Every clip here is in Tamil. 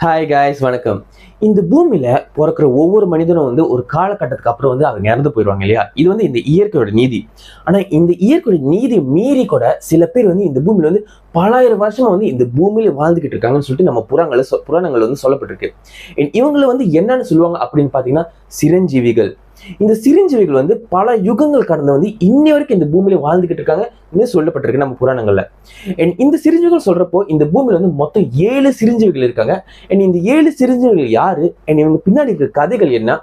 ஹாய் காய்ஸ், வணக்கம். இந்த பூமியில பிறக்கிற ஒவ்வொரு மனிதனும் ஒரு காலகட்டத்துக்கு அப்புறம் அவங்க இறந்து போயிடுவாங்க இல்லையா? இது இந்த இயற்கையோட நீதி. ஆனா இந்த இயற்கையோட நீதி மீறி கூட சில பேர் இந்த பூமியில பலாயிரம் வருஷமா இந்த பூமியில வாழ்ந்துகிட்டு இருக்காங்கன்னு சொல்லிட்டு நம்ம புராணங்கள் சொல்லப்பட்டிருக்கு. இவங்களை என்னன்னு சொல்லுவாங்க அப்படின்னு பாத்தீங்கன்னா சிரஞ்சீவிகள். இந்த சிரஞ்சீவிகள் பல யுகங்கள் கடந்து இன்னி வரைக்கும் இந்த பூமியில வாழ்ந்துகிட்டு இருக்காங்க சொல்லப்பட்டிருக்கு நம்ம புராணங்கள்ல. இந்த சிரஞ்சீவிகள் சொல்றப்போ இந்த பூமியில மொத்தம் 7 சிரஞ்சீவிகள் இருக்காங்க. இந்த 7 சிரஞ்சீவிகள் யாரு, இவங்க பின்னாடி இருக்கிற கதைகள் என்ன,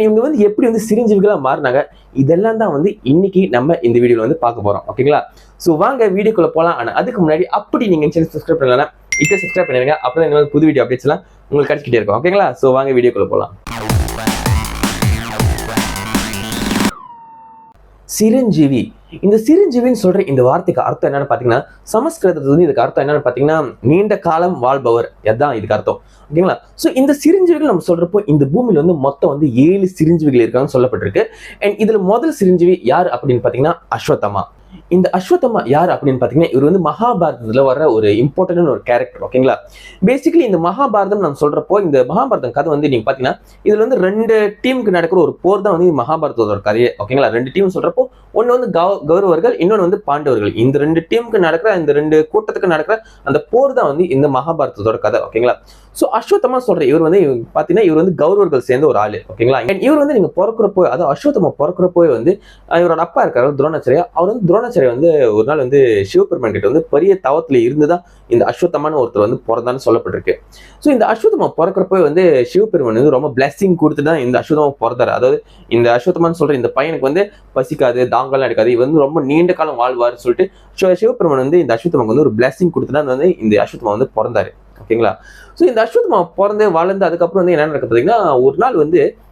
இவங்க எப்படி சிரஞ்சீவிகளா மாறினாங்க, இதெல்லாம் தான் இன்னைக்கு நம்ம இந்த வீடியோல பார்க்க போறோம். ஓகேங்களா? சோ வாங்க வீடியோக்குள்ள போலாம். ஆனா அதுக்கு முன்னாடி அப்படி நீங்க சேனல் சப்ஸ்கிரைப் பண்ணலன்னா இப்போ சப்ஸ்கிரைப் பண்ணிருங்க. அப்பதான் இந்த புது வீடியோ அப்டேட்ஸ் எல்லாம் உங்களுக்கு கிடைச்சிட்டே இருக்கும். ஓகேங்களா? சோ வாங்க வீடியோக்குள்ள போலாம். சிரஞ்சீவி. இந்த சிரஞ்சீவின்னு சொல்ற இந்த வார்த்தைக்கு அர்த்தம் என்னன்னு பாத்தீங்கன்னா, சமஸ்கிருதத்துல இதுக்கு அர்த்தம் என்னன்னு பாத்தீங்கன்னா நீண்ட காலம் வாழ்பவர். அதான் இதுக்கு அர்த்தம். ஓகேங்களா? சோ இந்த சிரஞ்சீவிகள் நம்ம சொல்றப்போ இந்த பூமியில மொத்தம் 7 சிரஞ்சீவிகள் இருக்காங்கன்னு சொல்லப்பட்டிருக்கு. அண்ட் இதுல முதல் சிரஞ்சீவி யார் அப்படின்னு பாத்தீங்கன்னா அஸ்வத்தமா. இந்த அஸ்வத்தமா யார் அப்படின்னு பாத்தீங்கன்னா இவர் மகாபாரதத்துல வர ஒரு இம்பார்ட்டன்ட் ஒரு கேரக்டர். ஓகேங்களா? பேசிக்கலி இந்த மகாபாரதம் நம்ம சொல்றப்போ இந்த மகாபாரதம் கதை நீங்க பாத்தீங்கன்னா இதுல 2 டீமுக்கு நடக்கிற ஒரு போர் தான் மகாபாரதத்தோட கதையே. ஓகேங்களா? 2 டீம் சொல்றப்போ ஒன்னு கௌரவர்கள், இன்னொன்னு பாண்டவர்கள். இந்த 2 டீமுக்கு நடக்கிற, இந்த 2 கூட்டத்துக்கு நடக்கிற அந்த போர் தான் இந்த மகாபாரதத்தோட கதை. ஓகேங்களா? சோ அஸ்வத்தமா சொல்ற இவர் பாத்தீங்கன்னா இவர் கௌரவர்கள் சேர்ந்த ஒரு ஆளு. ஓகேங்களா? இவர் நீங்க பிறக்கிறப்போ, அதாவது அஸ்வத்தமா பிறக்கிறப்போ இவரோட அப்பா இருக்காரு துரோணாச்சாரியா. அவர் துரோணாச்சாரியா ஒரு நாள் சிவபெருமான் கிட்ட பெரிய தவத்துல இருந்துதான் இந்த அஸ்வத்தமான ஒருத்தர் பிறந்தான்னு சொல்லப்பட்டிருக்கு. சோ இந்த அஸ்வத்தமா பிறக்கிறப்போ சிவபெருமான் ரொம்ப பிளஸிங் கொடுத்துட்டு தான் இந்த அஸ்வத்தமா பிறந்தாரு. அதாவது இந்த அஸ்வத்தமான்னு சொல்ற இந்த பையனுக்கு பசிக்காது, தாங்கலாம் எடுக்காது, இவர் ரொம்ப நீண்ட காலம் வாழ்வார் சொல்லிட்டு சிவபெருமான் இந்த அஸ்வத்தமாக்கு ஒரு பிளஸிங் கொடுத்துட்டு இந்த அஸ்வத்தமா பிறந்தாரு. ஓகேங்களா? சோ இந்த அஸ்வத்தமா பிறந்து வளர்ந்து அதுக்கப்புறம் என்ன நடக்குது பாத்தீங்கன்னா, ஒரு நாள்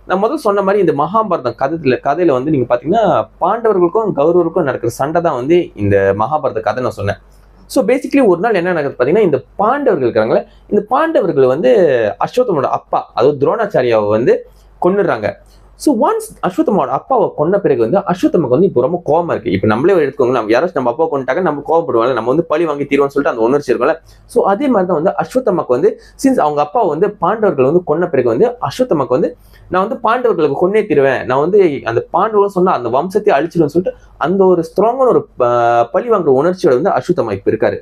நான் முதல் சொன்ன மாதிரி இந்த மகாபாரதம் கதையில நீங்க பாத்தீங்கன்னா பாண்டவர்களுக்கும் கௌரவர்களுக்கும் நடக்கிற சண்டை தான் இந்த மகாபாரத கதை நான் சொன்னேன். ஸோ பேசிக்கலி ஒரு நாள் என்ன நடக்குது பாத்தீங்கன்னா, இந்த பாண்டவர்கள் இருக்காங்களே, இந்த பாண்டவர்கள் அஸ்வத்தமோட அப்பா அதாவது துரோணாச்சாரியாவை கொன்னுடுறாங்க. ஸோ ஒன்ஸ் அஸ்வத்தமோட அப்பாவை கொன்ன பிறகு அஸ்வத்தமாக்கு இப்போ ரொம்ப கோபமா இருக்கு. இப்போ நம்மளே எடுத்துக்கோங்க, நம்ம யாராச்சும் நம்ம அப்பாவை கொண்டுட்டாங்க, நம்ம கோவப்படுவாங்க, நம்ம பழி வாங்கி தீர்வோம்னு சொல்லிட்டு அந்த உணர்ச்சி இருக்கும்ல. ஸோ அதே மாதிரி தான் அஸ்வத்தமாக்கு சின்ஸ் அவங்க அப்பாவை பாண்டவர்கள் கொன்ன பிறகு அஸ்வத்தமாக்கு நான் பாண்டவர்களுக்கு கொன்னே தீருவேன், நான் அந்த பாண்டவர்கள் சொன்னா அந்த வம்சத்தை அழிச்சிடுவேன்னு சொல்லிட்டு அந்த ஒரு ஸ்ட்ராங்கான ஒரு பழி வாங்குற உணர்ச்சியோட அஸ்வத்தமா இப்ப இருக்காரு.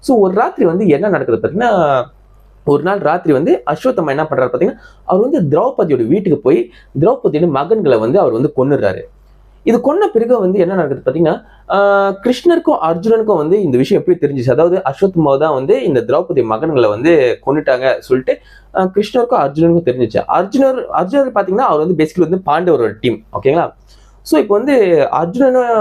ஸோ ஒரு ராத்திரி என்ன நடக்குது பாத்தீங்கன்னா, ஒரு நாள் ராத்திரி அஸ்வத்தமா என்ன பண்றாரு பாத்தீங்கன்னா, அவர் திரௌபதியோட வீட்டுக்கு போய் திரௌபதியோட மகன்களை அவர் கொன்னுடுறாரு. இது கொன்ன பிறகு என்ன நடக்குது பாத்தீங்கன்னா, கிருஷ்ணருக்கும் அர்ஜுனனுக்கும் இந்த விஷயம் எப்படி தெரிஞ்சிச்சு, அதாவது அஸ்வத்தமா தான் இந்த திரௌபதி மகன்களை கொன்னுட்டாங்க சொல்லிட்டு கிருஷ்ணருக்கும் அர்ஜுனனுக்கும் தெரிஞ்சிச்சு. அர்ஜுனர் பாத்தீங்கன்னா அவர் பேசிக்கலி பாண்டவரோட டீம். ஓகேங்களா? ஸோ இப்போ அர்ஜுனனும்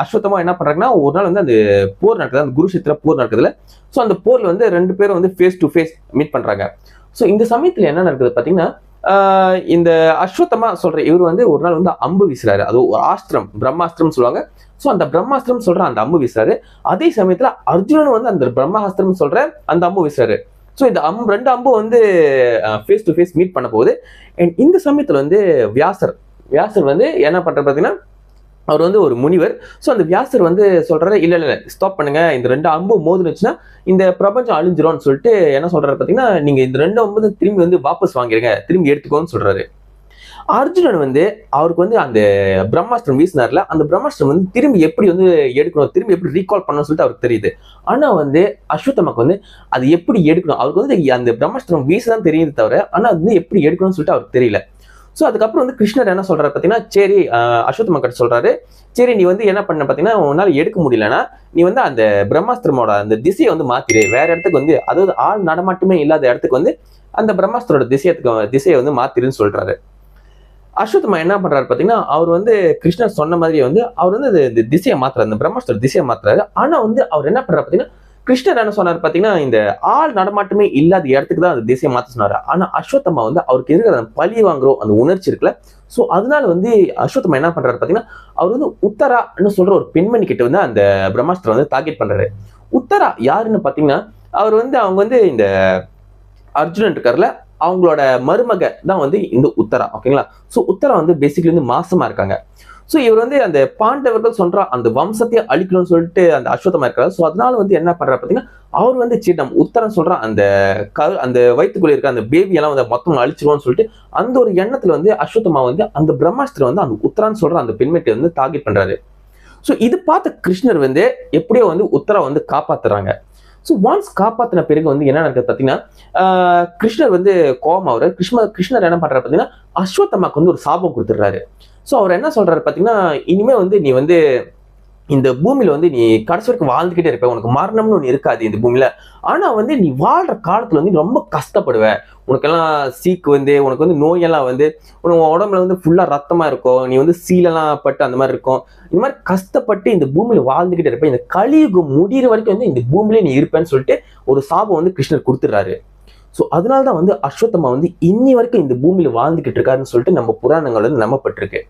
அஸ்வத்தமா என்ன பண்றாங்கன்னா, ஒரு நாள் அந்த போர் நடக்குது, அந்த குருஷேத்திர போர் நடக்குதுல. ஸோ அந்த போர்ல 2 பேரும் ஃபேஸ் டு ஃபேஸ் மீட் பண்றாங்க. ஸோ இந்த சமயத்துல என்ன நடக்குது பாத்தீங்கன்னா, இந்த அஸ்வத்தமா சொல்ற இவர் ஒரு நாள் அம்பு வீசுறாரு. அது ஒரு ஆஸ்திரம், பிரம்மாஸ்திரம் சொல்லுவாங்க. ஸோ அந்த பிரம்மாஸ்திரம் சொல்ற அந்த அம்பு வீசுறாரு. அதே சமயத்துல அர்ஜுனன் அந்த பிரம்மாஸ்திரம் சொல்ற அந்த அம்பு வீசுறாரு. ஸோ இந்த 2 அம்பு ஃபேஸ் டு ஃபேஸ் மீட் பண்ண போகுது. அண்ட் இந்த சமயத்துல வியாசர் என்ன பண்ற பாத்தீங்கன்னா, அவர் ஒரு முனிவர். ஸோ அந்த வியாசர் சொல்றாரு, இல்ல ஸ்டாப் பண்ணுங்க, இந்த 2 அம்பு மோதுனுச்சுன்னா இந்த பிரபஞ்சம் அழிஞ்சிரும்னு சொல்லிட்டு என்ன சொல்றாரு பாத்தீங்கன்னா, நீங்க இந்த 2 அம்பு திரும்பி வாபஸ் வாங்கிருங்க, திரும்பி எடுத்துக்கோன்னு சொல்றாரு. அர்ஜுனன் அவருக்கு அந்த பிரம்மாஸ்திரம் வீசினார்ல, அந்த பிரம்மாஸ்திரம் திரும்பி எப்படி எடுக்கணும், திரும்பி எப்படி ரீகால் பண்ணணும்னு சொல்லிட்டு அவருக்கு தெரியுது. ஆனா அஸ்வத்தமாக்கு அது எப்படி எடுக்கணும், அவருக்கு அந்த பிரம்மாஸ்திரம் வீசதான் தெரியுது தவிர, ஆனா அது எப்படி எடுக்கணும்னு சொல்லிட்டு அவருக்கு தெரியல. ஸோ அதுக்கப்புறம் கிருஷ்ணர் என்ன சொல்றாரு பாத்தீங்கன்னா, சரி அஸ்வத்தமா கிட்ட சொல்றாரு, சரி நீ என்ன பண்ண பாத்தீங்கன்னா, உன்னால எடுக்க முடியலன்னா நீ அந்த பிரம்மாஸ்திரமோட அந்த திசையை மாத்திரு, வேற இடத்துக்கு அதாவது ஆள் நடமாட்டமே இல்லாத இடத்துக்கு அந்த பிரம்மாஸ்திரோட திசையை மாத்திருன்னு சொல்றாரு. அஸ்வத்தமா என்ன பண்றாரு பாத்தீங்கன்னா, அவர் கிருஷ்ணர் சொன்ன மாதிரி அவர் திசையை மாத்துறாரு, அந்த பிரம்மாஸ்திர திசையை மாத்துறாரு. ஆனா அவர் என்ன பண்றாரு பாத்தீங்கன்னா, கிருஷ்ணர் என்ன சொன்னார் பாத்தீங்கன்னா, இந்த ஆள் நடமாட்டமே இல்லாத இடத்துக்கு தான் அந்த திசையை மாத்த சொன்னாரு. ஆனா அஸ்வத்தமா அவருக்கு இருக்கிற அந்த பழி வாங்குற அந்த உணர்ச்சி இருக்குல்ல. சோ அதனால அஸ்வத்தமா என்ன பண்றாரு பாத்தீங்கன்னா, அவர் உத்தரான்னு சொல்ற ஒரு பெண்மணி கிட்ட அந்த பிரம்மாஸ்திரம் டார்கெட் பண்றாரு. உத்தரா யாருன்னு பாத்தீங்கன்னா, அவர் அவங்க இந்த அர்ஜுனன் இருக்காருல, அவங்களோட மருமக தான் வந்து இந்த உத்தரா. ஓகேங்களா? ஸோ உத்தரா வந்து பேசிக்கலி வந்து மாசமா இருக்காங்க. ஸோ இவர் வந்து அந்த பாண்டவர்கள் சொல்ற அந்த வம்சத்தையே அழிக்கணும்னு சொல்லிட்டு அந்த அஸ்வத்தமா இருக்காரு. ஸோ அதனால வந்து என்ன பண்றாரு பார்த்தீங்கன்னா, அவர் வந்து நம்ம உத்தரன் சொல்ற அந்த வயிற்றுக்குள்ள இருக்க அந்த பேபி எல்லாம் வந்து மொத்தம் அழிச்சிருவோம்னு சொல்லிட்டு அந்த ஒரு எண்ணத்துல வந்து அஸ்வத்தமா வந்து அந்த பிரம்மாஸ்திரம் வந்து அந்த உத்தரான்னு சொல்ற அந்த பெண்மணியை வந்து டார்கெட் பண்றாரு. ஸோ இது பார்த்த கிருஷ்ணர் வந்து எப்படியோ வந்து உத்தரா வந்து காப்பாத்துறாங்க. ஸோ ஒன்ஸ் காப்பாத்தின பிறகு வந்து என்ன நடக்குது பார்த்தீங்கன்னா, கிருஷ்ணர் வந்து கோபம் ஆகுறாரு. கிருஷ்ணர் என்ன பண்றாரு பார்த்தீங்கன்னா, அஸ்வத்தமாக்கு வந்து ஒரு சாபம் கொடுத்துடுறாரு. ஸோ அவர் என்ன சொல்றாரு பார்த்தீங்கன்னா, இனிமே வந்து நீ வந்து இந்த பூமியில வந்து நீ கடைசி வரைக்கும் வாழ்ந்துகிட்டே இருப்ப, உனக்கு மரணம்னு ஒன்று இருக்காது இந்த பூமியில. ஆனா வந்து நீ வாழ்ற காலத்துல வந்து ரொம்ப கஷ்டப்படுவ. உனக்கெல்லாம் சீக்கு வந்து உனக்கு வந்து நோயெல்லாம் வந்து உனக்கு உடம்புல வந்து ஃபுல்லா ரத்தமா இருக்கும், நீ வந்து சீலெல்லாம் பட்டு அந்த மாதிரி இருக்கும். இந்த மாதிரி கஷ்டப்பட்டு இந்த பூமியில வாழ்ந்துகிட்டே இருப்ப, இந்த கலியுகம் முடிகிற வரைக்கும் வந்து இந்த பூமியிலே நீ இருப்பேன்னு சொல்லிட்டு ஒரு சாபம் வந்து கிருஷ்ணர் கொடுத்துடுறாரு. ஸோ அதனாலதான் வந்து அஸ்வத்தமா வந்து இன்னி வரைக்கும் இந்த பூமியில வாழ்ந்துகிட்டு இருக்காருன்னு சொல்லிட்டு நம்ம புராணங்கள் வந்து நம்பப்பட்டிருக்கு.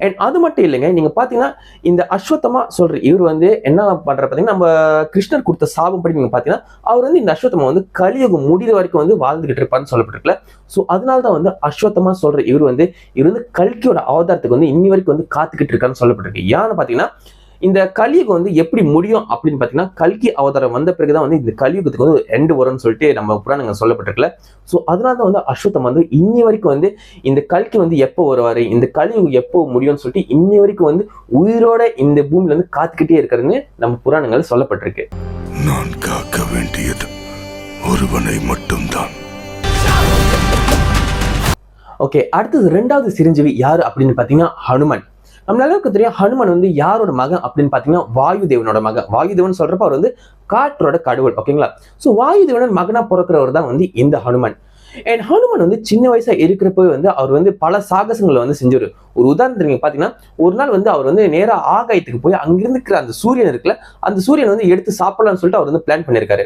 அண்ட் அது மட்டும் இல்லைங்க, நீங்க பாத்தீங்கன்னா இந்த அஸ்வத்தமா சொல்ற இவர் வந்து என்ன பண்ற பாத்தீங்கன்னா, நம்ம கிருஷ்ணர் கொடுத்த சாபம் படி நீங்க பாத்தீங்கன்னா, அவர் வந்து இந்த அஸ்வத்தமா வந்து கலியுகம் முடிகிற வரைக்கும் வந்து வாழ்ந்துகிட்டு இருப்பாருன்னு சொல்லப்பட்டிருக்கல. ஸோ அதனாலதான் வந்து அஸ்வத்தமா சொல்ற இவர் வந்து கல்கியோட அவதாரத்துக்கு வந்து இன்னி வரைக்கும் வந்து காத்துக்கிட்டு இருக்காருன்னு சொல்லப்பட்டிருக்கு. ஏன்னு பாத்தீங்கன்னா, இந்த கலியுகம் வந்து எப்படி முடியும் அப்படின்னு பாத்தீங்கன்னா, கல்கி அவதாரம் வந்த பிறகுதான் வந்து இந்த கலியுகத்துக்கு வந்து எண்டு வரும்னு சொல்லிட்டு நம்ம புராணங்கள் சொல்லப்பட்டிருக்கல. ஸோ அதனாலதான் வந்து அஸ்வத்தம் வந்து இன்னி வரைக்கும் வந்து இந்த கல்கி வந்து எப்போ வருவாரு, இந்த கலியுகம் எப்போ முடியும்னு சொல்லிட்டு இன்னி வரைக்கும் வந்து உயிரோட இந்த பூமியில வந்து காத்துக்கிட்டே இருக்கிறதுன்னு நம்ம புராணங்கள் சொல்லப்பட்டிருக்கு. நான் காக்க வேண்டியது ஒருவனை மட்டும்தான். ஓகே, அடுத்தது 2வது சிரஞ்சீவி யாரு அப்படின்னு பாத்தீங்கன்னா ஹனுமன். நம்ம எல்லாருக்கும் தெரியும் ஹனுமன் வந்து யாரோட மகன் அப்படின்னு பாத்தீங்கன்னா வாயு தேவனோட மகன். வாயு தேவன் சொல்றப்ப அவர் வந்து காற்றோட கடவுள். ஓகேங்களா? ஸோ வாயு தேவனோட மகனா பிறக்கிறவர் தான் வந்து இந்த ஹனுமன். அண்ட் ஹனுமன் வந்து சின்ன வயசா இருக்கிறப்ப வந்து அவர் வந்து பல சாகசங்களை வந்து செஞ்சாரு. ஒரு உதாரணத்துக்கு நீங்க பாத்தீங்கன்னா, ஒரு நாள் வந்து அவர் வந்து நேரா ஆகாயத்துக்கு போய் அங்கிருந்து இருக்கிற அந்த சூரியன் இருக்குல்ல, அந்த சூரியன் வந்து எடுத்து சாப்பிடலாம்னு சொல்லிட்டு அவர் வந்து பிளான் பண்ணியிருக்காரு.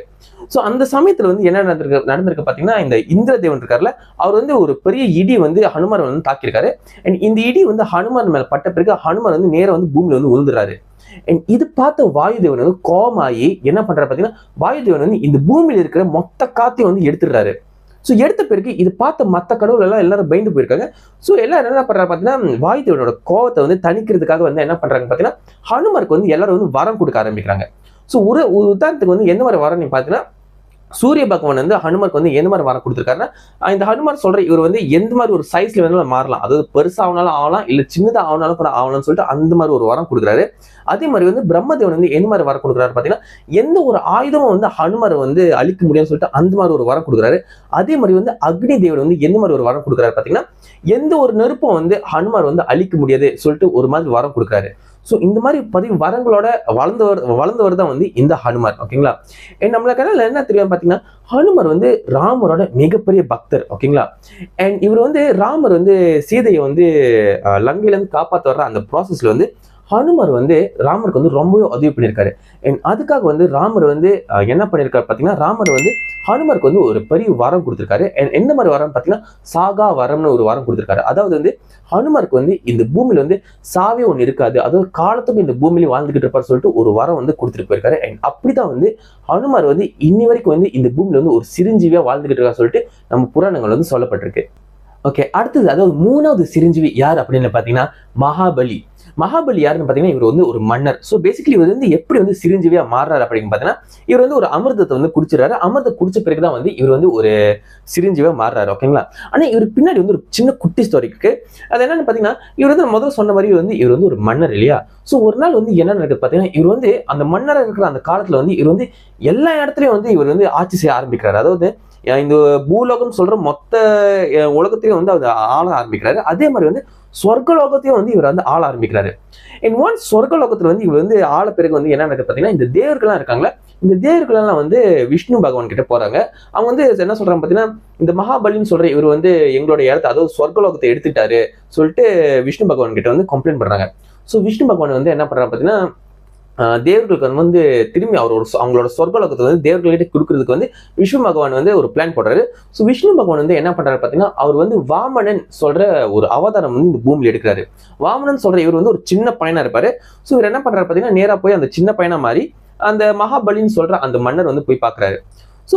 ஸோ அந்த சமயத்துல வந்து என்ன நடந்திருக்கு பாத்தீங்கன்னா, இந்த இந்திரதேவன் இருக்காருல்ல, அவர் வந்து ஒரு பெரிய இடி வந்து ஹனுமர் வந்து தாக்கியிருக்காரு. அண்ட் இந்த இடி வந்து ஹனுமர் மேல பட்ட பிறகு ஹனுமர் வந்து நேரா வந்து பூமியில வந்து விழுந்துறாரு. இது பார்த்த வாயுதேவன் வந்து கோபமாயி என்ன பண்றாரு பாத்தீங்கன்னா, வாயுதேவன் வந்து இந்த பூமியில இருக்கிற மொத்த காத்தையும் வந்து எடுத்துடுறாரு. ஸோ எடுத்த பிறகு இது பார்த்த மற்ற கடவுள் எல்லாரும் பயந்து போயிருக்காங்க. ஸோ எல்லாரும் என்ன பண்றாங்க பாத்தீங்கன்னா, வாயுதேவனோட கோவத்தை வந்து தணிக்கிறதுக்காக வந்து என்ன பண்றாங்க பாத்தீங்கன்னா, ஹனுமருக்கு வந்து எல்லாரும் வந்து வரம் கொடுக்க ஆரம்பிக்கிறாங்க. ஸோ ஒரு உதாரணத்துக்கு வந்து எந்த மாதிரி வரம் நீங்க பாத்தீங்கன்னா, சூரிய பகவான் வந்து ஹனுமருக்கு வந்து எந்த மாதிரி வரம் கொடுத்துருக்காருன்னா, இந்த ஹனுமார் சொல்ற இவர் வந்து எந்த மாதிரி ஒரு சைஸ்ல வேணாலும் மாறலாம், அதாவது பெருசா ஆனாலும் ஆகலாம், இல்ல சின்னதா ஆனாலும் கூட ஆகலாம்னு சொல்லிட்டு அந்த மாதிரி ஒரு வரம் கொடுக்குறாரு. அதே மாதிரி வந்து பிரம்மதேவன் வந்து எந்த மாதிரி வரம் கொடுக்குறாரு பாத்தீங்கன்னா, எந்த ஒரு ஆயுதமும் வந்து ஹனுமரை வந்து அழிக்க முடியும்னு சொல்லிட்டு அந்த மாதிரி ஒரு வரம் கொடுக்குறாரு. அதே மாதிரி வந்து அக்னி தேவன் வந்து எந்த மாதிரி ஒரு வரம் கொடுக்குறாரு பாத்தீங்கன்னா, எந்த ஒரு நெருப்பும் வந்து ஹனுமார் வந்து அழிக்க முடியாது சொல்லிட்டு ஒரு மாதிரி வரம் கொடுக்குறாரு. ஸோ இந்த மாதிரி வரங்களோட வளர்ந்தவர் தான் வந்து இந்த ஹனுமார். ஓகேங்களா? நம்மளுக்கு என்ன தெரியும் பாத்தீங்கன்னா, ஹனுமர் வந்து ராமரோட மிகப்பெரிய பக்தர். ஓகேங்களா? அண்ட் இவர் வந்து ராமர் வந்து சீதையை வந்து லங்கையில இருந்து காப்பாற்ற வர்ற அந்த ப்ராசஸ்ல வந்து ஹனுமர் வந்து ராமருக்கு வந்து ரொம்பவே உதவி பண்ணியிருக்காரு. அண்ட் அதுக்காக வந்து ராமர் வந்து என்ன பண்ணியிருக்காரு பாத்தீங்கன்னா, ராமர் வந்து ஹனுமருக்கு வந்து ஒரு பெரிய வரம் கொடுத்திருக்காரு. எந்த மாதிரி வரம் பாத்தீங்கன்னா, சாகா வரம்னு ஒரு வரம் கொடுத்திருக்காரு. அதாவது வந்து ஹனுமருக்கு வந்து இந்த பூமியில வந்து சாவே ஒண்ணு இருக்காது, அதாவது காலத்துக்கும் இந்த பூமியில வாழ்ந்துகிட்டு இருப்பாரு சொல்லிட்டு ஒரு வரம் வந்து கொடுத்துட்டு போயிருக்காரு. அண்ட் அப்படிதான் வந்து ஹனுமர் வந்து இன்னி வரைக்கும் வந்து இந்த பூமியில வந்து ஒரு சிரஞ்சீவியா வாழ்ந்துகிட்டு இருக்கா சொல்லிட்டு நம்ம புராணங்கள் வந்து சொல்லப்பட்டிருக்கு. ஓகே, அடுத்தது அதாவது 3வது சிரஞ்சீவி யார் அப்படின்னு பாத்தீங்கன்னா மகாபலி. மகாபலி யாருன்னு பாத்தீங்கன்னா, இவர் வந்து ஒரு மன்னர். ஸோ பேசிக்கலி இவர் வந்து எப்படி வந்து சிரஞ்சீவியா மாறுறாரு அப்படின்னு பாத்தீங்கன்னா, இவர் வந்து ஒரு அமிர்தத்தை வந்து குடிச்சிடறாரு. அமிர்தம் குடிச்ச பிறகுதான் வந்து இவர் வந்து ஒரு சிரஞ்சீவியா மாறுறாரு. ஓகேங்களா? ஆனா இவருக்கு பின்னாடி வந்து ஒரு சின்ன குட்டி ஸ்டோரி இருக்கு. அது என்னன்னு பாத்தீங்கன்னா, இவர் வந்து முதல்ல சொன்ன மாதிரி வந்து இவர் வந்து ஒரு மன்னர் இல்லையா? ஸோ ஒரு நாள் வந்து என்ன நடக்குது பாத்தீங்கன்னா, இவர் வந்து அந்த மன்னராக இருக்கிற அந்த காலத்துல வந்து இவர் வந்து எல்லா இடத்துலயும் வந்து இவர் வந்து ஆட்சி செய்ய ஆரம்பிக்கிறாரு. அதாவது இந்த பூலோகம் சொல்ற மொத்த உலகத்தையும் வந்து அவர் ஆள ஆரம்பிக்கிறாரு. அதே மாதிரி வந்து சொர்க்கலோகத்தையும் வந்து இவர் வந்து ஆள ஆரம்பிக்கிறாரு. அண்ட் ஒன்ஸ் சொர்க்கலோகத்துல வந்து இவர் வந்து ஆள பிறகு வந்து என்ன நடக்குது பாத்தீங்கன்னா, இந்த தேவர்கள்லாம் இருக்காங்களா, இந்த தேவர்கள் எல்லாம் வந்து விஷ்ணு பகவான் கிட்ட போறாங்க. அவங்க வந்து என்ன சொல்றாங்க பாத்தீங்கன்னா, இந்த மகாபலின்னு சொல்ற இவர் வந்து எங்களோட இடத்த, அதாவது சொர்க்கலோகத்தை எடுத்துட்டாரு சொல்லிட்டு விஷ்ணு பகவான் கிட்ட வந்து கம்ப்ளைண்ட் பண்றாங்க. ஸோ விஷ்ணு பகவான் வந்து என்ன பண்றாங்க பாத்தீங்கன்னா, தேவர்களுக்கு வந்து திரும்பி அவங்களோட சொர்க்கலோகத்தை வந்து தேவர்கள்கிட்ட கொடுக்கறதுக்கு வந்து விஷ்ணு பகவான் வந்து ஒரு பிளான் போடுறாரு. ஸோ விஷ்ணு பகவான் வந்து என்ன பண்றாரு பாத்தீங்கன்னா, அவர் வந்து வாமனன் சொல்ற ஒரு அவதாரம் வந்து இந்த பூமியில எடுக்கிறாரு. வாமனன் சொல்ற இவர் வந்து ஒரு சின்ன பையனா இருப்பாரு. ஸோ இவர் என்ன பண்றாரு பாத்தீங்கன்னா, நேரா போய் அந்த சின்ன பையனா மாறி அந்த மகாபலின்னு சொல்ற அந்த மன்னர் வந்து போய் பாக்குறாரு. ஸோ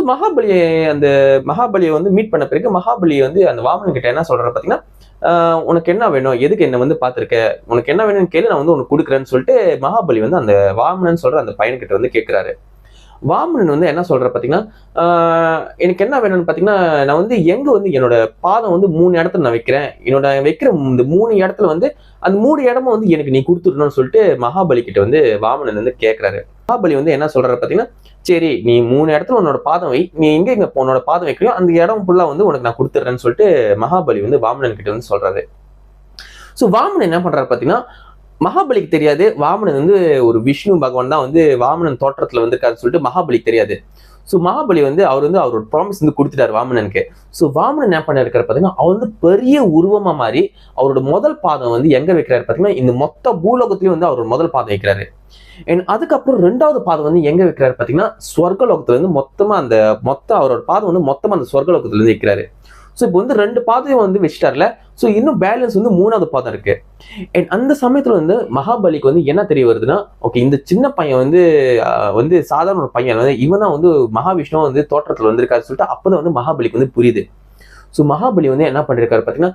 அந்த மகாபலியை வந்து மீட் பண்ண பிறகு மகாபலி வந்து அந்த வாமனன் கிட்ட என்ன சொல்றாரு பார்த்தீங்கன்னா, உனக்கு என்ன வேணும், எதுக்கு என்ன வந்து பார்த்துருக்க, உனக்கு என்ன வேணும்னு கேளு, நான் வந்து உனக்கு கொடுக்குறேன்னு சொல்லிட்டு மகாபலி வந்து அந்த வாமனன் சொல்ற அந்த பையன்கிட்ட வந்து கேட்கிறாரு. வாமனன் வந்து என்ன சொல்ற பார்த்தீங்கன்னா, எனக்கு என்ன வேணும்னு பார்த்தீங்கன்னா, நான் வந்து எங்க வந்து என்னோட பாதம் வந்து 3 இடத்துல நான் வைக்கிறேன், என்னோட வைக்கிற இந்த 3 இடத்துல வந்து அந்த 3 இடமும் வந்து எனக்கு நீ கொடுத்துடணும்னு சொல்லிட்டு மகாபலி கிட்ட வந்து வாமனன் வந்து கேட்கிறாரு. மகாபலி வந்து என்ன சொல்றாரு பார்த்தீங்கன்னா, சரி நீ 3 இடத்துல உன்னோட பாதம் வை, நீ எங்க உன்னோட பாதம் வைக்கிறியோ அந்த இடம் ஃபுல்லா வந்து உனக்கு நான் கொடுத்துட்றேன்னு சொல்லிட்டு மகாபலி வந்து வாமனன் கிட்ட வந்து சொல்றாரு. ஸோ வாமனன் என்ன பண்றாரு பார்த்தீங்கன்னா, மகாபலிக்கு தெரியாது வாமனன் வந்து ஒரு விஷ்ணு பகவான் தான் வந்து வாமனன் தோற்றத்துல வந்திருக்காருன்னு சொல்லிட்டு மகாபலிக்கு தெரியாது. ஸோ மகாபலி வந்து அவரோட ப்ராமிஸ் வந்து கொடுத்துட்டாரு வாமனனுக்கு. ஸோ வாமனன் என்ன பண்ணிருக்காரு பார்த்தீங்கன்னா, அவர் வந்து பெரிய உருவமா மாறி அவரோட முதல் பாதம் வந்து எங்க வைக்கிறாரு பார்த்தீங்கன்னா, இந்த மொத்த பூலோகத்திலயும் வந்து அவரோட முதல் பாதம் வைக்கிறாரு. அதுக்கப்புறம் 2வது பாதம் வந்து எங்க வைக்கிறாரு பார்த்தீங்கன்னா, சொர்க்கலோகத்துல இருந்து அவரோட பாதம் வந்து மொத்தமா அந்த சொர்க்கலோகத்துல இருந்து வைக்கிறாரு. ஸோ இப்போ வந்து 2 பாதையும் வந்து வச்சுட்டார்ல, ஸோ இன்னும் பேலன்ஸ் வந்து 3வது பாதம் இருக்கு. அந்த சமயத்துல வந்து மகாபலிக்கு வந்து என்ன தெரிய வருதுன்னா, ஓகே இந்த சின்ன பையன் வந்து சாதாரண ஒரு பையன் வந்து இவன் தான் வந்து மகாவிஷ்ணு வந்து தோற்றத்துல வந்திருக்காரு சொல்லிட்டு அப்பதான் வந்து மகாபலிக்கு வந்து புரியுது. ஸோ மகாபலி வந்து என்ன பண்ணிருக்காரு பார்த்தீங்கன்னா,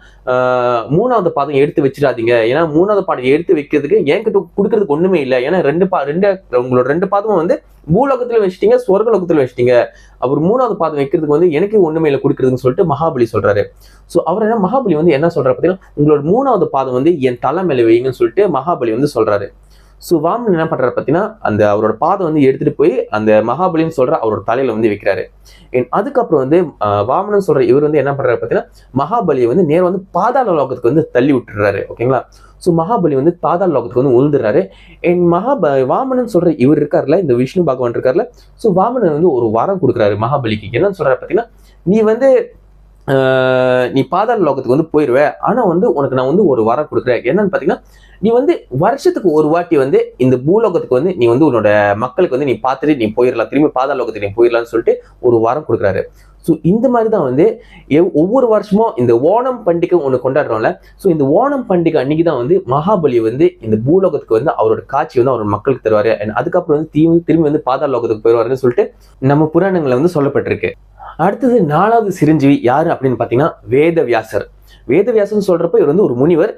3வது பாதம் எடுத்து வச்சிடாதீங்க, ஏன்னா 3வது பாதம் எடுத்து வைக்கிறதுக்கு என்கிட்ட கொடுக்கறதுக்கு ஒண்ணுமே இல்லை, ஏன்னா உங்களோட 2 பாதமும் வந்து பூலோகத்துல வச்சிட்டீங்க, சொர்க்கலோகத்துல வச்சிட்டீங்க, அப்புறம் 3வது பாதம் வைக்கிறதுக்கு வந்து எனக்கு ஒண்ணுமே இல்லை கொடுக்கறதுன்னு சொல்லிட்டு மகாபலி சொல்றாரு. ஸோ மகாபலி வந்து என்ன சொல்றாரு பார்த்தீங்கன்னா, உங்களோட 3வது பாதம் வந்து என் தலை மேல வைங்கன்னு சொல்லிட்டு மகாபலி வந்து சொல்றாரு. ஸோ வாமனன் என்ன பண்றாரு பார்த்தீங்கன்னா, அவரோட பாதம் வந்து எடுத்துட்டு போய் அந்த மகாபலின்னு சொல்ற அவரோட தலையில வந்து வைக்கிறாரு. அதுக்கப்புறம் வந்து வாமனன் சொல்ற இவர் வந்து என்ன பண்றாரு பார்த்தீங்கன்னா, மகாபலியை வந்து நேரம் வந்து பாதாள லோகத்துக்கு வந்து தள்ளி விட்டுறாரு. ஓகேங்களா? ஸோ மகாபலி வந்து பாதாள லோகத்துக்கு வந்து உழுந்துறாரு. வாமனன் சொல்ற இவர் இருக்காருல, இந்த விஷ்ணு பகவான் இருக்காருல, ஸோ வாமனன் வந்து ஒரு வரம் கொடுக்குறாரு மகாபலிக்கு. என்னன்னு சொல்றாரு பார்த்தீங்கன்னா, நீ பாதாள லோகத்துக்கு வந்து போயிருவ, ஆனா வந்து உனக்கு நான் வந்து ஒரு வரம் கொடுக்குறேன். என்னன்னு பார்த்தீங்கன்னா, நீ வந்து வருஷத்துக்கு ஒரு வாட்டி வந்து இந்த பூலோகத்துக்கு வந்து நீ வந்து உன்னோட மக்களுக்கு வந்து நீ பார்த்துட்டு நீ போயிடலாம், திரும்பி பாதாள லோகத்துக்கு நீ போயிடலாம்னு சொல்லிட்டு ஒரு வரம் கொடுக்குறாரு. ஸோ இந்த மாதிரி தான் வந்து ஒவ்வொரு வருஷமும் இந்த ஓணம் பண்டிகை ஒன்று கொண்டாடுறோம்ல, ஸோ இந்த ஓணம் பண்டிகை அன்னைக்கு தான் வந்து மகாபலி வந்து இந்த பூலோகத்துக்கு வந்து அவரோட காட்சி வந்து அவரோட மக்களுக்கு தருவாரு. அதுக்கப்புறம் வந்து திரும்பி வந்து பாதாள லோகத்துக்கு போயிடுவாருன்னு சொல்லிட்டு நம்ம புராணங்களை வந்து சொல்லப்பட்டிருக்கு. அடுத்தது 4வது சிரஞ்சீவி யாரு அப்படின்னு பார்த்தீங்கன்னா, வேதவியாசர். வேதவியாசன் சொல்றப்ப இவர் வந்து ஒரு முனிவர்.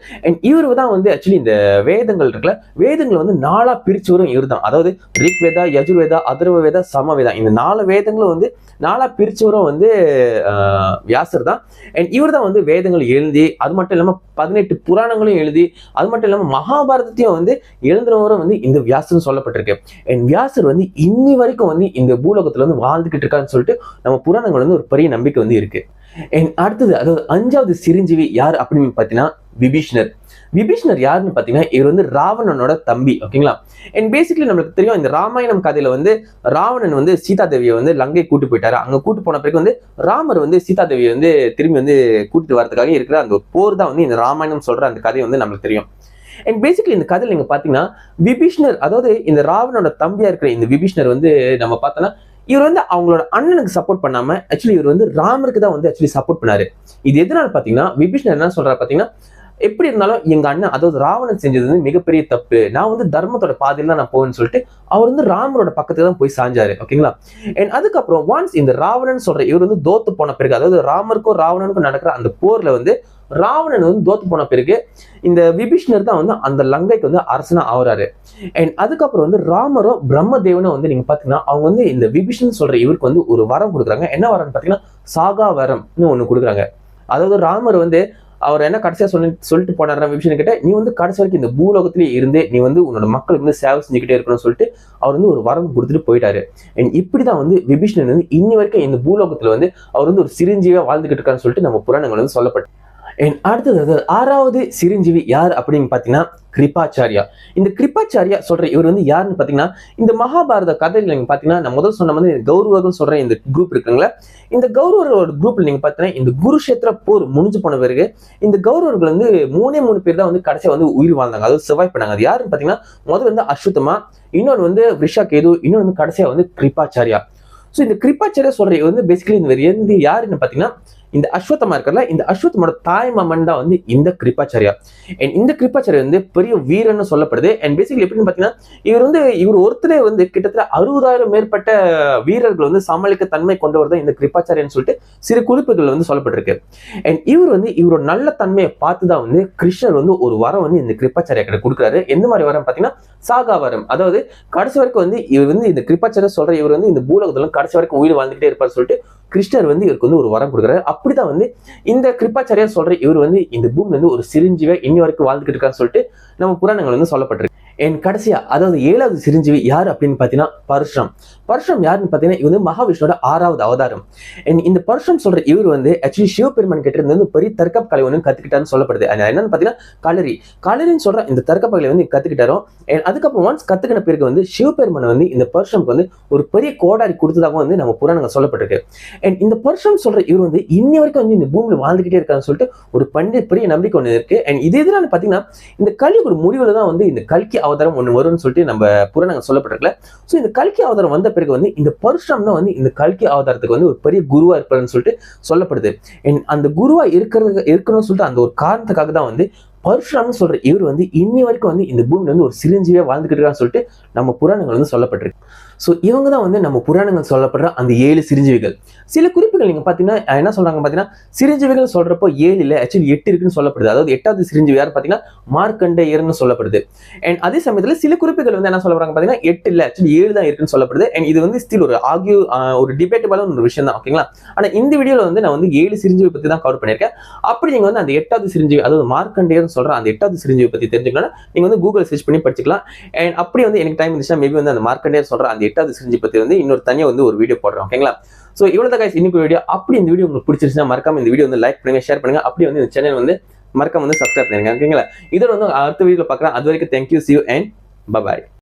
இவர் தான் வந்து ஆக்சுவலி இந்த வேதங்கள் இருக்குல்ல, வேதங்களை வந்து 4ஆ பிரிச்சவரும் இவர் தான். அதாவது ரிக்வேதா, யஜுர்வேதா, அதர்வவேதா, சமவேதா, இந்த 4 வேதங்களும் வந்து 4ஆ பிரிச்சவரும் வந்து வியாசர் தான். இவர் தான் வந்து வேதங்கள் எழுதி, அது மட்டும் இல்லாம 18 புராணங்களும் எழுதி, அது மட்டும் இல்லாம மகாபாரதத்தையும் வந்து எழுதுறவரும் வந்து இந்த வியாசர்னு சொல்லப்பட்டிருக்கு. வியாசர் வந்து இன்னி வரைக்கும் வந்து இந்த பூலோகத்துல வந்து வாழ்ந்துகிட்டு இருக்காருன்னு சொல்லிட்டு நம்ம புராணங்கள் வந்து ஒரு பெரிய நம்பிக்கை வந்து இருக்கு. அடுத்தது அதாவது 5வது சிரஞ்சீவி யார் அப்படின்னு பார்த்தீங்கன்னா, விபீஷ்ணர். விபீஷ்ணர் யாருன்னு பார்த்தீங்கன்னா, இவர் வந்து ராவணனோட தம்பி. ஓகேங்களா? பேசிக்கலி நம்மளுக்கு தெரியும், இந்த ராமாயணம் கதையில வந்து ராவணன் வந்து சீதா தேவியை வந்து லங்கை கூட்டு போயிட்டாரு. அங்க கூட்டு போன பிறகு வந்து ராமர் வந்து சீதா தேவியை வந்து திரும்பி வந்து கூட்டிட்டு வரதுக்காக இருக்கிற அந்த போர் தான் வந்து இந்த ராமாயணம் சொல்ற அந்த கதை வந்து நம்மளுக்கு தெரியும். பேசிக்கலி இந்த கதையில நீங்க பாத்தீங்கன்னா, விபீஷ்ணர் அதாவது இந்த ராவணனோட தம்பியா இருக்கிற இந்த விபீஷ்ணர் வந்து நம்ம பார்த்தோம்னா, இவர் வந்து அவங்களோட அண்ணனுக்கு சப்போர்ட் பண்ணாம ஆக்சுவலி இவர் வந்து ராமருக்கு தான் வந்து ஆக்சுவலி சப்போர்ட் பண்ணாரு. இது எதனால பாத்தீங்கன்னா, விபீஷ்ணர் என்ன சொல்றாரு பாத்தீங்கன்னா, எப்படி இருந்தாலும் எங்க அண்ணன் அதாவது ராவணன் செஞ்சது வந்து மிகப்பெரிய தப்பு, நான் வந்து தர்மத்தோட பாதையில தான் நான் போவேன்னு சொல்லிட்டு அவர் வந்து ராமரோட பக்கத்துல தான் போய் சாஞ்சாரு. ஓகேங்களா? அதுக்கப்புறம் ஒன்ஸ் இந்த ராவணன் சொல்ற இவர் வந்து தோத்து போன பிறகு, அதாவது ராமருக்கும் ராவணனுக்கும் நடக்கிற அந்த போர்ல வந்து ராவணன் வந்து தோத்து போன பிறகு இந்த விபீஷ்ணர் தான் வந்து அந்த லங்கைக்கு வந்து அரசனா ஆகுறாரு. அதுக்கப்புறம் வந்து ராமரும் பிரம்மதேவனும் வந்து நீங்க பாத்தீங்கன்னா, அவங்க வந்து இந்த விபீஷ்ணன் சொல்ற இவருக்கு வந்து ஒரு வரம் கொடுக்குறாங்க. என்ன வரம்னு பாத்தீங்கன்னா, சாகா வரம்னு ஒண்ணு கொடுக்குறாங்க. அதாவது ராமர் வந்து அவர் என்ன கடைசியா சொல்லிட்டு போனார் விபீஷன் கிட்ட, நீ வந்து கடைசி வரைக்கும் இந்த பூலோகத்திலே இருந்து நீ வந்து உன்னோட மக்களுக்கு வந்து சேவை செஞ்சுக்கிட்டே இருக்கணும்னு சொல்லிட்டு அவர் வந்து ஒரு வரம் கொடுத்துட்டு போயிட்டாரு. இப்படிதான் வந்து விபீஷணன் வந்து இன்னி வரைக்கும் இந்த பூலோகத்துல வந்து அவர் வந்து ஒரு சிரஞ்சீவியா வாழ்ந்துகிட்டு இருக்கான்னு சொல்லிட்டு நம்ம புராணங்கள் வந்து சொல்லப்பட்டு. அடுத்தது 6வது சிரஞ்சீவி யார் அப்படின்னு பாத்தீங்கன்னா, கிருபாச்சாரியா. இந்த கிருபாச்சாரியா சொல்ற இவர் வந்து யாருன்னு பாத்தீங்கன்னா, இந்த மகாபாரத கதையில நீங்க பாத்தீங்கன்னா, நான் முதல் சொன்ன வந்து கௌரவர்கள் சொல்ற இந்த குரூப் இருக்குங்களா, இந்த கௌரவர்களோட குரூப்ல நீங்க பாத்தீங்கன்னா, இந்த குருஷேத்திர போர் முடிஞ்சு போன பிறகு இந்த கௌரவர்கள் வந்து 3 பேர் தான் வந்து கடைசியா வந்து உயிர் வாழ்ந்தாங்க, அதாவது சர்வைவ் பண்ணாங்க. அது யாருன்னு பாத்தீங்கன்னா, முதல்ல வந்து அஸ்வத்தமா, இன்னொன்று வந்து விருஷாகேது, இன்னொன்று வந்து கடைசியா வந்து கிருபாச்சாரியா. ஸோ இந்த கிருபாச்சாரியா சொல்ற வந்து பேசிக்கலி இந்த யாருன்னு பாத்தீங்கன்னா, இந்த அஸ்வத்தமா இருக்கல, இந்த அஸ்வத்தமோட தாய் மாமன் தான் வந்து இந்த கிருபாச்சாரியா. அண்ட் இந்த கிருபாச்சாரியா வந்து பெரிய வீரன்னு சொல்லப்படுது. அண்ட் பேசிக்கலி எப்படின்னு பாத்தீங்கன்னா இவர் ஒருத்தரே வந்து கிட்டத்தட்ட 60,000 மேற்பட்ட வீரர்கள் வந்து சமாளிக்க தன்மை கொண்டவர் தான் இந்த கிருபாச்சாரியான்னு சொல்லிட்டு சிறு குறிப்புகள் வந்து சொல்லப்பட்டிருக்கு. அண்ட் இவர் வந்து இவரோட நல்ல தன்மையை பார்த்துதான் வந்து கிருஷ்ணர் வந்து ஒரு வரம் வந்து இந்த கிருபாச்சாரியா கிட்ட கொடுக்குறாரு. எந்த மாதிரி வரம் பாத்தீங்கன்னா சாகா வரம். அதாவது கடைசி வரைக்கும் வந்து இவர் வந்து இந்த கிருபாச்சாரியா சொல்ற இவர் வந்து இந்த பூலோகத்துல கடைசி வரைக்கும் உயிர் வாழ்ந்துகிட்டே இருப்பார் சொல்லிட்டு கிருஷ்ணர் வந்து இவருக்கு வந்து ஒரு வரம் கொடுக்குறாரு. அப்படிதான் வந்து இந்த கிருபாச்சாரியா சொல்ற இவர் வந்து இந்த பூமி வந்து ஒரு சிரஞ்சீவியா இன்னி வரைக்கும் வாழ்ந்துகிட்டு இருக்கான்னு சொல்லிட்டு நம்ம புராணங்கள் வந்து சொல்லப்பட்டிருக்கு. என் கடைசியா அதாவது 7வது சிரஞ்சீவி யார் அப்படின்னு பாத்தீங்கன்னா பரசுராம். பரசுராம் யாருன்னு பாத்தீங்கன்னா இவர் வந்து மகாவிஷ்ணுவோட 6வது அவதாரம். இந்த பரசுராம் சொல்ற இவர் வந்து ஆக்சுவலி சிவபெருமான் கிட்ட இருந்து பெரிய தர்க்க கலை ஒன்று கத்துக்கிட்டாருன்னு சொல்லப்படுது. என்னன்னு பாத்தீங்கன்னா களரின்னு சொல்ற இந்த தர்க்க கலை வந்து கத்துக்கிட்டாரோ. அதுக்கப்புறம் ஒன்ஸ் கத்துக்கின பிறகு வந்து சிவபெருமான் வந்து இந்த பரசுராமுக்கு வந்து ஒரு பெரிய கோடாரி கொடுத்ததாக வந்து நம்ம புராணங்கள் சொல்லப்பட்டிருக்கு. அண்ட் இந்த பரசுராம் சொல்ற இவர் வந்து இன்னி வரைக்கும் வந்து இந்த பூமியில வாழ்ந்துகிட்டே இருக்காருன்னு சொல்லிட்டு ஒரு பெரிய நம்பிக்கை ஒன்று இருக்கு. அண்ட் இது எதுனால பாத்தீங்கன்னா இந்த கலியுக முடிவுல தான் வந்து இந்த கல்கி அவதாரம் ஒன்று வரும்னு சொல்லிட்டு நம்ம புராணங்கள் சொல்லப்பட்டிருக்கல. ஸோ இந்த கல்கி அவதாரம் வந்த பிறகு வந்து இந்த பரசுராம் தான் வந்து இந்த கல்கி அவதாரத்துக்கு வந்து ஒரு பெரிய குருவா இருப்பாருன்னு சொல்லிட்டு சொல்லப்படுது. அந்த குருவா இருக்கணும்னு சொல்லிட்டு அந்த ஒரு காரணத்துக்காக தான் வந்து பரசுராம்னு சொல்ற இவர் வந்து இன்னி வரைக்கும் வந்து இந்த பூமியில வந்து ஒரு சிரஞ்சீவியா வாழ்ந்துகிட்டு இருக்கான்னு சொல்லிட்டு நம்ம புராணங்கள் வந்து சொல்லப்பட்டிருக்கு. ஸோ இவங்க தான் வந்து நம்ம புராணங்கள் சொல்லப்படுற அந்த 7 சிரஞ்சீவிகள். சில குறிப்புகள் நீங்க பாத்தீங்கன்னா என்ன சொல்றாங்க பாத்தீங்கன்னா சிரஞ்சீவிகள் சொல்றப்போ 7 இல்ல ஆக்சுவலி 8 இருக்குன்னு சொல்லப்படுது. அதாவது 8வது சிரஞ்சீவி யார் பாத்தீங்கன்னா மார்க்கண்டேயர்னு சொல்லப்படுது. அண்ட் அதே சமயத்துல சில குறிப்புகள் வந்து என்ன சொல்றாங்க பாத்தீங்கன்னா 8 இல்ல ஆக்சுவலி 7 தான் இருக்குன்னு சொல்லப்படுது. அண்ட் இது வந்து ஸ்டில் ஒரு டிபேட்டபிளான ஒரு விஷயம் தான். ஓகேங்களா? ஆனா இந்த வீடியோல வந்து நான் வந்து 7 சிரஞ்சீவி பத்தி தான் கவர் பண்ணிருக்கேன். அப்படி நீங்க வந்து அந்த 8வது சிரஞ்சீவி அதாவது மார்க்கண்டேயர் சொல்ற அந்த 8வது சிரஞ்சீவி பத்தி தெரிஞ்சுக்கணும்னா நீங்க வந்து கூகுள் சர்ச் பண்ணி படிச்சுக்கலாம். அண்ட் அப்படி வந்து எனக்கு டைம் இருந்துச்சுன்னா மேபி வந்து அந்த மார்க்கண்டேயர் சொல்ற அந்த 8வது சிரஞ்சீவி பத்தி வந்து இன்னொரு தனியா வந்து ஒரு வீடியோ போடுறோம். ஓகேங்களா? சோ இவ்வளவு guys இன்னைக்கு வீடியோ. அப்படி இந்த வீடியோ உங்களுக்கு பிடிச்சிருச்சுன்னா மறக்காம இந்த வீடியோ வந்து லைக் பண்ணுங்க, ஷேர் பண்ணுங்க. அப்படி வந்து இந்த சேனல் வந்து மறக்காம வந்து சப்ஸ்கிரைப் பண்ணுங்க. ஓகேங்களா? இதோட வந்து அடுத்த வீடியோல பார்க்கலாம். அது வரைக்கும் thank you, see you and bye bye.